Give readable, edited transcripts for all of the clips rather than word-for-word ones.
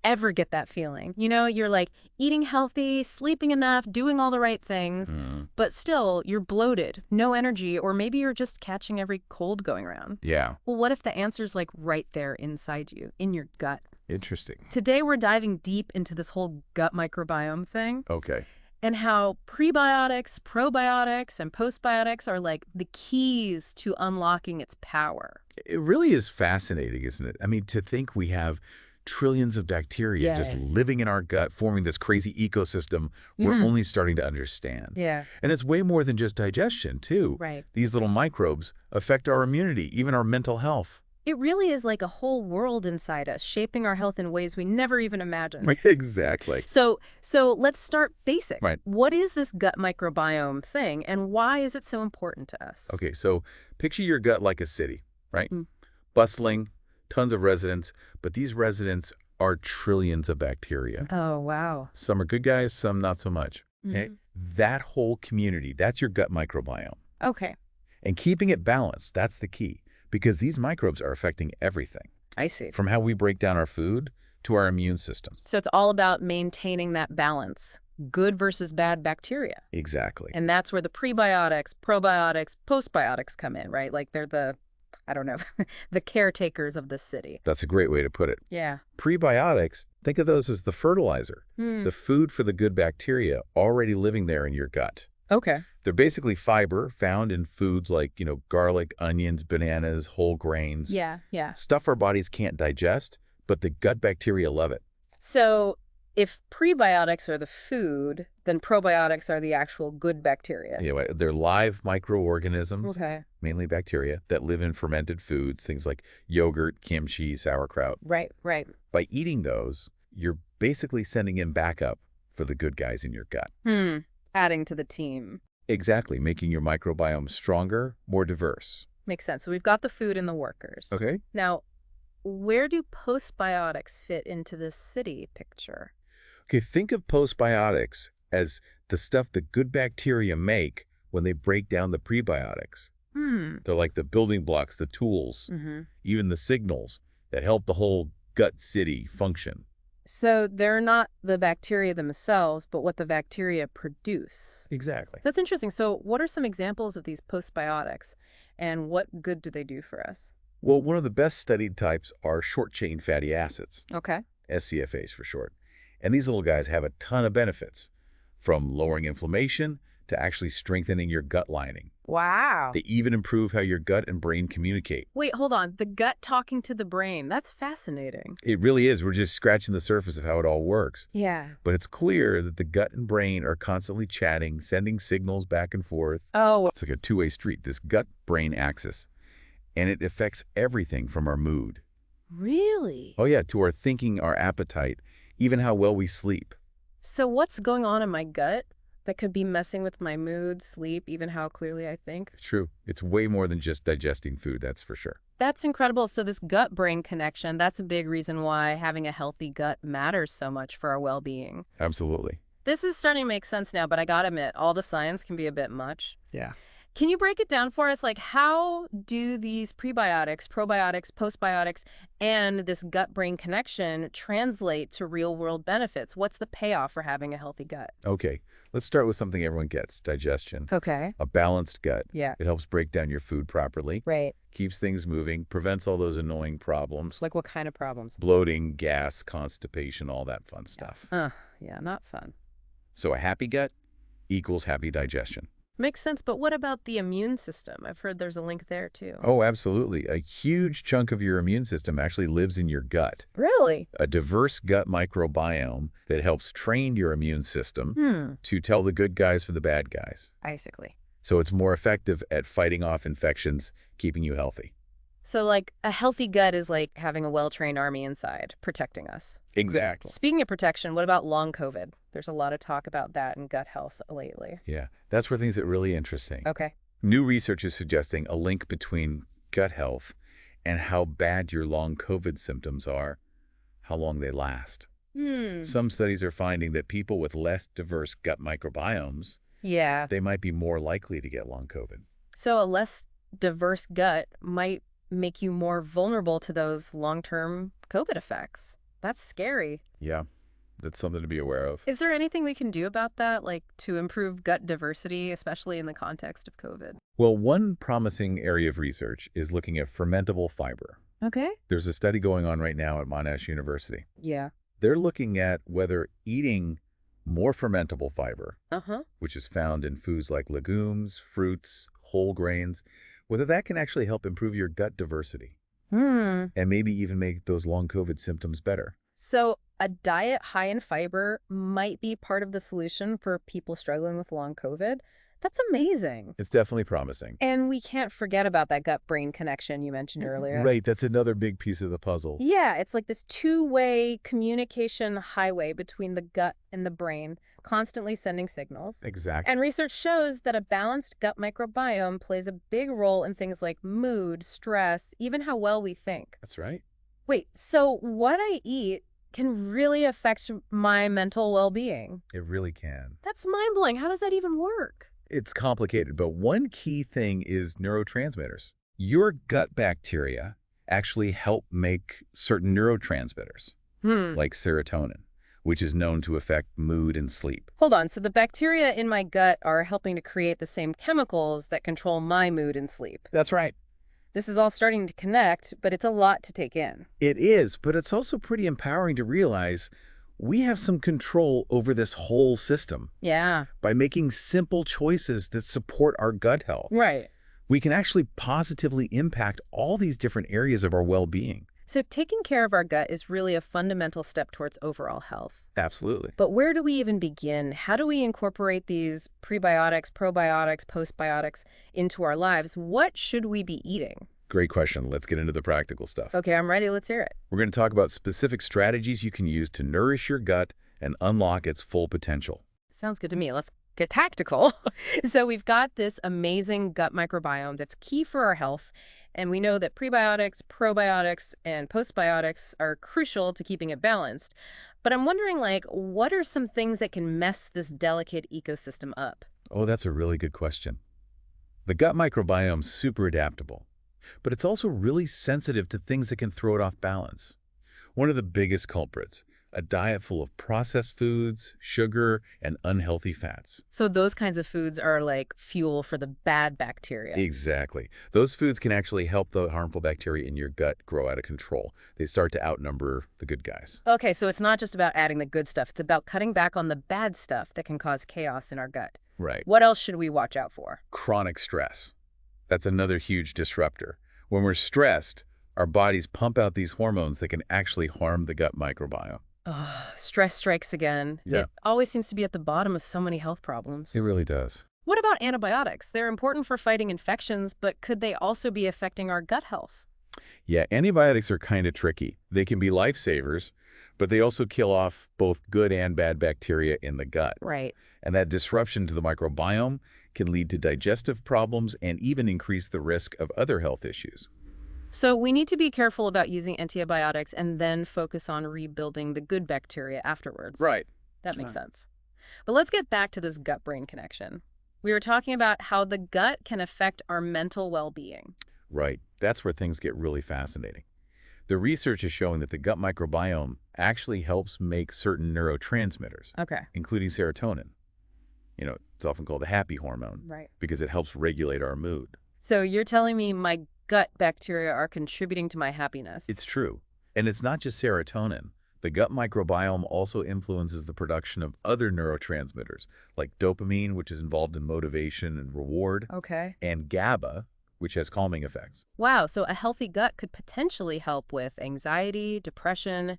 ever get that feeling. You know, you're like eating healthy, sleeping enough, doing all the right things, but still you're bloated, no energy, or maybe you're just catching every cold going around. Yeah. Well, what if the answer's like right there inside you, in your gut? Interesting. Today we're diving deep into this whole gut microbiome thing. Okay. And how prebiotics, probiotics, and postbiotics are like the keys to unlocking its power. It really is fascinating, isn't it? I mean, to think we have trillions of bacteria just living in our gut, forming this crazy ecosystem we're only starting to understand. Yeah. And it's way more than just digestion, too. Right. These little microbes affect our immunity, even our mental health. It really is like a whole world inside us, shaping our health in ways we never even imagined. Exactly. So let's start basic. Right. What is this gut microbiome thing, and why is it so important to us? Okay, so picture your gut like a city, right? Bustling, tons of residents, but these residents are trillions of bacteria. Oh, wow. Some are good guys, some not so much. Okay? That whole community, that's your gut microbiome. Okay. And keeping it balanced, that's the key, because these microbes are affecting everything. I see. From how we break down our food to our immune system. So it's all about maintaining that balance, good versus bad bacteria. Exactly. And that's where the prebiotics, probiotics, postbiotics come in, right? Like they're the, I don't know, the caretakers of the city. That's a great way to put it. Yeah. Prebiotics, think of those as the fertilizer, the food for the good bacteria already living there in your gut. Okay. They're basically fiber found in foods like, garlic, onions, bananas, whole grains. Yeah. Stuff our bodies can't digest, but the gut bacteria love it. So if prebiotics are the food, then probiotics are the actual good bacteria. Anyway, they're live microorganisms, Okay. mainly bacteria, that live in fermented foods, things like yogurt, kimchi, sauerkraut. Right. By eating those, you're basically sending in backup for the good guys in your gut. Adding to the team. Exactly, making your microbiome stronger, more diverse. Makes sense. So we've got the food and the workers. Okay. Now, where do postbiotics fit into this city picture? Okay, think of postbiotics as the stuff the good bacteria make when they break down the prebiotics. They're like the building blocks, the tools, even the signals that help the whole gut city function. So they're not the bacteria themselves, but what the bacteria produce. Exactly. That's interesting. So what are some examples of these postbiotics, and what good do they do for us? Well, one of the best studied types are short-chain fatty acids, Okay. SCFAs for short. And these little guys have a ton of benefits, from lowering inflammation to actually strengthening your gut lining. Wow. They even improve how your gut and brain communicate. Wait, hold on. The gut talking to the brain. That's fascinating. It really is. We're just scratching the surface of how it all works. Yeah. But it's clear that the gut and brain are constantly chatting, sending signals back and forth. Oh. It's like a two-way street, this gut-brain axis. And it affects everything from our mood. Really? Oh yeah, to our thinking, our appetite, even how well we sleep. So what's going on in my gut that could be messing with my mood, sleep, even how clearly I think? True. It's way more than just digesting food, that's for sure. That's incredible. So this gut-brain connection, that's a big reason why having a healthy gut matters so much for our well-being. Absolutely. This is starting to make sense now, but I gotta admit, all the science can be a bit much. Yeah. Can you break it down for us? Like, how do these prebiotics, probiotics, postbiotics, and this gut-brain connection translate to real-world benefits? What's the payoff for having a healthy gut? Okay, let's start with something everyone gets, digestion. Okay. A balanced gut. Yeah. It helps break down your food properly. Right. Keeps things moving, prevents all those annoying problems. Like what kind of problems? Bloating, gas, constipation, all that fun stuff. Yeah, not fun. So a happy gut equals happy digestion. Makes sense, but what about the immune system? I've heard there's a link there, too. Oh, absolutely. A huge chunk of your immune system actually lives in your gut. Really? A diverse gut microbiome that helps train your immune system to tell the good guys from the bad guys. Basically. So it's more effective at fighting off infections, keeping you healthy. So, like, a healthy gut is like having a well-trained army inside, protecting us. Exactly. Speaking of protection, what about long COVID? There's a lot of talk about that in gut health lately. Yeah, that's where things get really interesting. Okay. New research is suggesting a link between gut health and how bad your long COVID symptoms are, how long they last. Some studies are finding that people with less diverse gut microbiomes, they might be more likely to get long COVID. So a less diverse gut might make you more vulnerable to those long-term COVID effects. that's scary. Yeah, that's something to be aware of. Is there anything we can do about that, like to improve gut diversity, especially in the context of COVID? Well, one promising area of research is looking at fermentable fiber. Okay. There's a study going on right now at Monash University. Yeah. They're looking at whether eating more fermentable fiber, Uh-huh. which is found in foods like legumes, fruits, whole grains, whether that can actually help improve your gut diversity Hmm. and maybe even make those long COVID symptoms better. So a diet high in fiber might be part of the solution for people struggling with long COVID. That's amazing. It's definitely promising. And we can't forget about that gut-brain connection you mentioned earlier. Right, that's another big piece of the puzzle. Yeah, it's like this two-way communication highway between the gut and the brain, constantly sending signals. Exactly. And research shows that a balanced gut microbiome plays a big role in things like mood, stress, even how well we think. That's right. Wait, so what I eat can really affect my mental well-being? It really can. That's mind-blowing. How does that even work? It's complicated, but one key thing is neurotransmitters. Your gut bacteria actually help make certain neurotransmitters, like serotonin, which is known to affect mood and sleep. Hold on, so the bacteria in my gut are helping to create the same chemicals that control my mood and sleep. That's right. This is all starting to connect, but it's a lot to take in. It is, but it's also pretty empowering to realize we have some control over this whole system. Yeah. By making simple choices that support our gut health. Right. We can actually positively impact all these different areas of our well-being. So taking care of our gut is really a fundamental step towards overall health. Absolutely. But where do we even begin? How do we incorporate these prebiotics, probiotics, postbiotics into our lives? What should we be eating? Great question. Let's get into the practical stuff. Okay, I'm ready. Let's hear it. We're going to talk about specific strategies you can use to nourish your gut and unlock its full potential. Sounds good to me. Let's get tactical. So we've got this amazing gut microbiome that's key for our health. And we know that prebiotics, probiotics, and postbiotics are crucial to keeping it balanced. But I'm wondering, like, what are some things that can mess this delicate ecosystem up? Oh, that's a really good question. The gut microbiome's super adaptable, but it's also really sensitive to things that can throw it off balance. One of the biggest culprits, a diet full of processed foods, sugar, and unhealthy fats. So those kinds of foods are like fuel for the bad bacteria. Exactly. Those foods can actually help the harmful bacteria in your gut grow out of control. They start to outnumber the good guys. Okay, so it's not just about adding the good stuff. It's about cutting back on the bad stuff that can cause chaos in our gut. Right. What else should we watch out for? Chronic stress. That's another huge disruptor. When we're stressed, our bodies pump out these hormones that can actually harm the gut microbiome. Ugh, stress strikes again. Yeah. It always seems to be at the bottom of so many health problems. It really does. What about antibiotics? They're important for fighting infections, but could they also be affecting our gut health? Yeah, antibiotics are kind of tricky. They can be lifesavers, but they also kill off both good and bad bacteria in the gut. Right. And that disruption to the microbiome can lead to digestive problems and even increase the risk of other health issues. So we need to be careful about using antibiotics and then focus on rebuilding the good bacteria afterwards. Right. That makes sense. But let's get back to this gut-brain connection. We were talking about how the gut can affect our mental well-being. Right. That's where things get really fascinating. The research is showing that the gut microbiome actually helps make certain neurotransmitters, Okay. including serotonin. You know, it's often called the happy hormone Right. because it helps regulate our mood. So you're telling me my gut bacteria are contributing to my happiness? It's true. And it's not just serotonin. The gut microbiome also influences the production of other neurotransmitters, like dopamine, which is involved in motivation and reward, Okay. and GABA, which has calming effects. Wow, so a healthy gut could potentially help with anxiety, depression,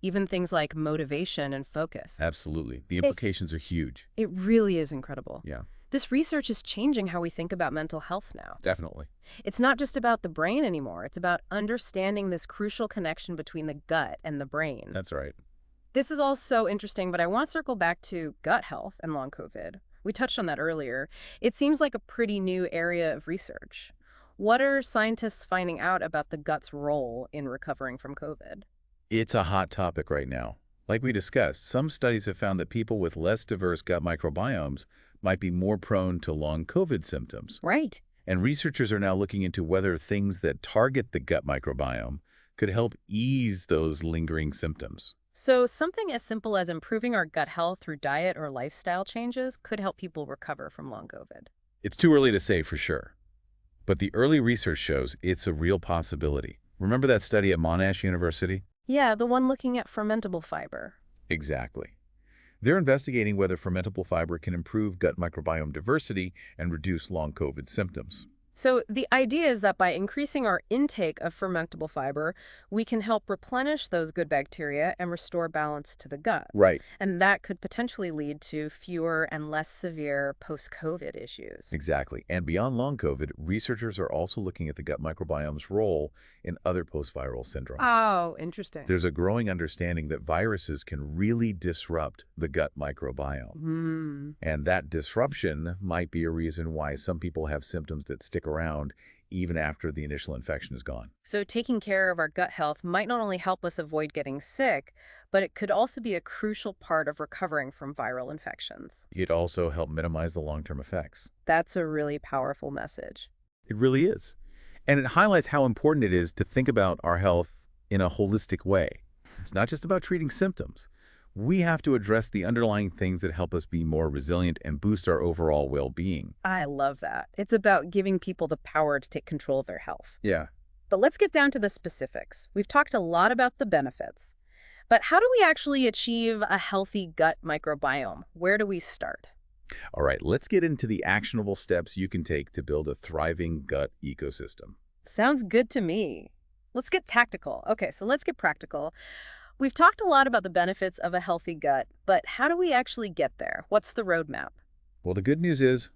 even things like motivation and focus. Absolutely. The implications are huge. It really is incredible. Yeah, This research is changing how we think about mental health now. definitely. It's not just about the brain anymore. It's about understanding this crucial connection between the gut and the brain. That's right. This is all so interesting, but I want to circle back to gut health and long COVID. We touched on that earlier. It seems like a pretty new area of research. What are scientists finding out about the gut's role in recovering from COVID? It's a hot topic right now. Like we discussed, some studies have found that people with less diverse gut microbiomes might be more prone to long COVID symptoms. Right. And researchers are now looking into whether things that target the gut microbiome could help ease those lingering symptoms. So something as simple as improving our gut health through diet or lifestyle changes could help people recover from long COVID. It's too early to say for sure, but the early research shows it's a real possibility. Remember that study at Monash University? Yeah, the one looking at fermentable fiber. Exactly. They're investigating whether fermentable fiber can improve gut microbiome diversity and reduce long COVID symptoms. So the idea is that by increasing our intake of fermentable fiber, we can help replenish those good bacteria and restore balance to the gut. Right. And that could potentially lead to fewer and less severe post-COVID issues. Exactly. And beyond long COVID, researchers are also looking at the gut microbiome's role in other post-viral syndromes. Oh, interesting. There's a growing understanding that viruses can really disrupt the gut microbiome. And that disruption might be a reason why some people have symptoms that stick around even after the initial infection is gone. So taking care of our gut health might not only help us avoid getting sick, but it could also be a crucial part of recovering from viral infections. It also help minimize the long-term effects. That's a really powerful message. It really is. And it highlights how important it is to think about our health in a holistic way. It's not just about treating symptoms. We have to address the underlying things that help us be more resilient and boost our overall well-being. I love that. It's about giving people the power to take control of their health. Yeah. But let's get down to the specifics. We've talked a lot about the benefits. But how do we actually achieve a healthy gut microbiome? Where do we start? All right, let's get into the actionable steps you can take to build a thriving gut ecosystem. Sounds good to me. Let's get tactical. Okay, so let's get practical. We've talked a lot about the benefits of a healthy gut, but how do we actually get there? What's the roadmap? Well, the good news is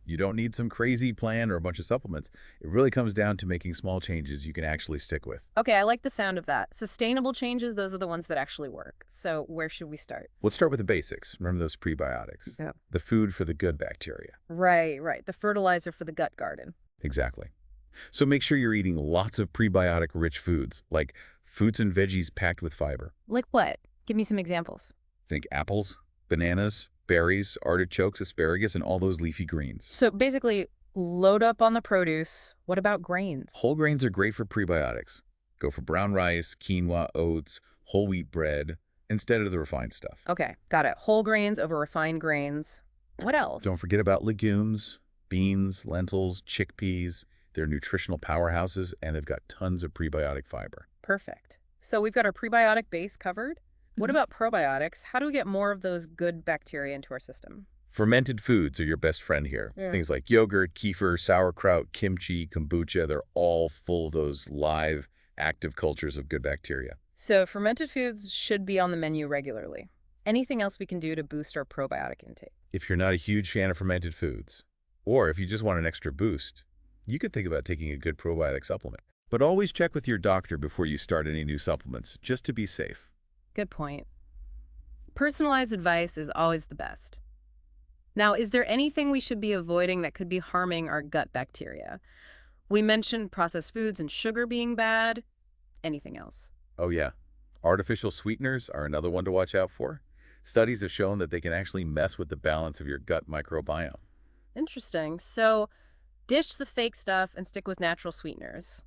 you don't need some crazy plan or a bunch of supplements. It really comes down to making small changes you can actually stick with. Okay, I like the sound of that. Sustainable changes, those are the ones that actually work. So where should we start? Let's start with the basics. Remember those prebiotics? Yeah. The food for the good bacteria. Right. The fertilizer for the gut garden. Exactly. So make sure you're eating lots of prebiotic-rich foods, like fruits and veggies packed with fiber. Like what? Give me some examples. Think apples, bananas, berries, artichokes, asparagus, and all those leafy greens. So basically, load up on the produce. What about grains? Whole grains are great for prebiotics. Go for brown rice, quinoa, oats, whole wheat bread, instead of the refined stuff. Okay, got it. Whole grains over refined grains. What else? Don't forget about legumes, beans, lentils, chickpeas. They're nutritional powerhouses, and they've got tons of prebiotic fiber. Perfect. So we've got our prebiotic base covered. What about probiotics? How do we get more of those good bacteria into our system? Fermented foods are your best friend here. Yeah. Things like yogurt, kefir, sauerkraut, kimchi, kombucha, they're all full of those live, active cultures of good bacteria. So fermented foods should be on the menu regularly. Anything else we can do to boost our probiotic intake? If you're not a huge fan of fermented foods, or if you just want an extra boost, you could think about taking a good probiotic supplement. But always check with your doctor before you start any new supplements, just to be safe. Good point. Personalized advice is always the best. Now, is there anything we should be avoiding that could be harming our gut bacteria? We mentioned processed foods and sugar being bad. Anything else? Oh yeah, artificial sweeteners are another one to watch out for. Studies have shown that they can actually mess with the balance of your gut microbiome. Interesting. So, ditch the fake stuff and stick with natural sweeteners.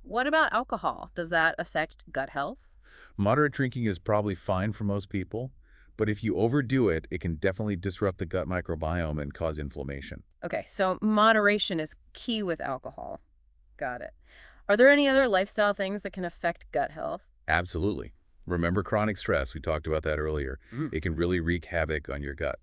What about alcohol? Does that affect gut health? Moderate drinking is probably fine for most people, but if you overdo it, it can definitely disrupt the gut microbiome and cause inflammation. Okay, so moderation is key with alcohol. Got it. Are there any other lifestyle things that can affect gut health? Absolutely. Remember chronic stress? We talked about that earlier. It can really wreak havoc on your gut.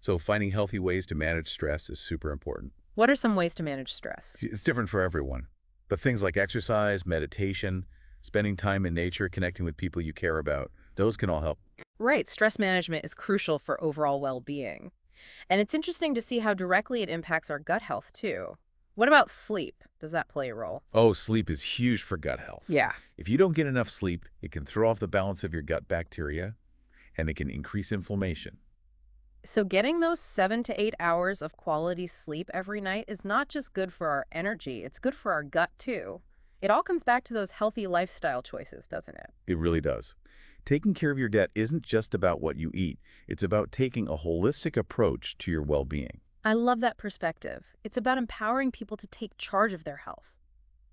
So finding healthy ways to manage stress is super important. What are some ways to manage stress? It's different for everyone, but things like exercise, meditation, spending time in nature, connecting with people you care about, those can all help. Right, stress management is crucial for overall well-being. And it's interesting to see how directly it impacts our gut health, too. What about sleep? Does that play a role? Oh, sleep is huge for gut health. Yeah. If you don't get enough sleep, it can throw off the balance of your gut bacteria, and it can increase inflammation. So getting those 7 to 8 hours of quality sleep every night is not just good for our energy, it's good for our gut, too. It all comes back to those healthy lifestyle choices, doesn't it? It really does. Taking care of your gut isn't just about what you eat. It's about taking a holistic approach to your well-being. I love that perspective. It's about empowering people to take charge of their health.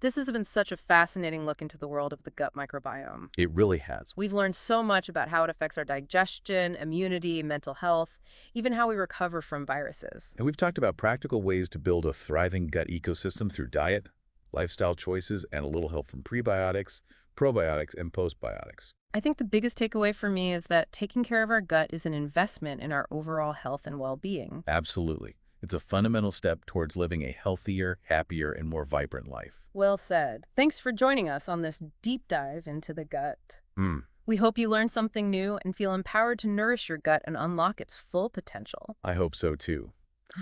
This has been such a fascinating look into the world of the gut microbiome. It really has. We've learned so much about how it affects our digestion, immunity, mental health, even how we recover from viruses. And we've talked about practical ways to build a thriving gut ecosystem through diet, lifestyle choices, and a little help from prebiotics, probiotics, and postbiotics. I think the biggest takeaway for me is that taking care of our gut is an investment in our overall health and well-being. Absolutely. It's a fundamental step towards living a healthier, happier, and more vibrant life. Well said. Thanks for joining us on this deep dive into the gut. Mm, We hope you learned something new and feel empowered to nourish your gut and unlock its full potential. I hope so too.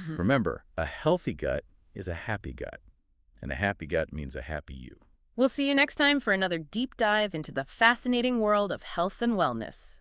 Remember, a healthy gut is a happy gut, and a happy gut means a happy you. We'll see you next time for another deep dive into the fascinating world of health and wellness.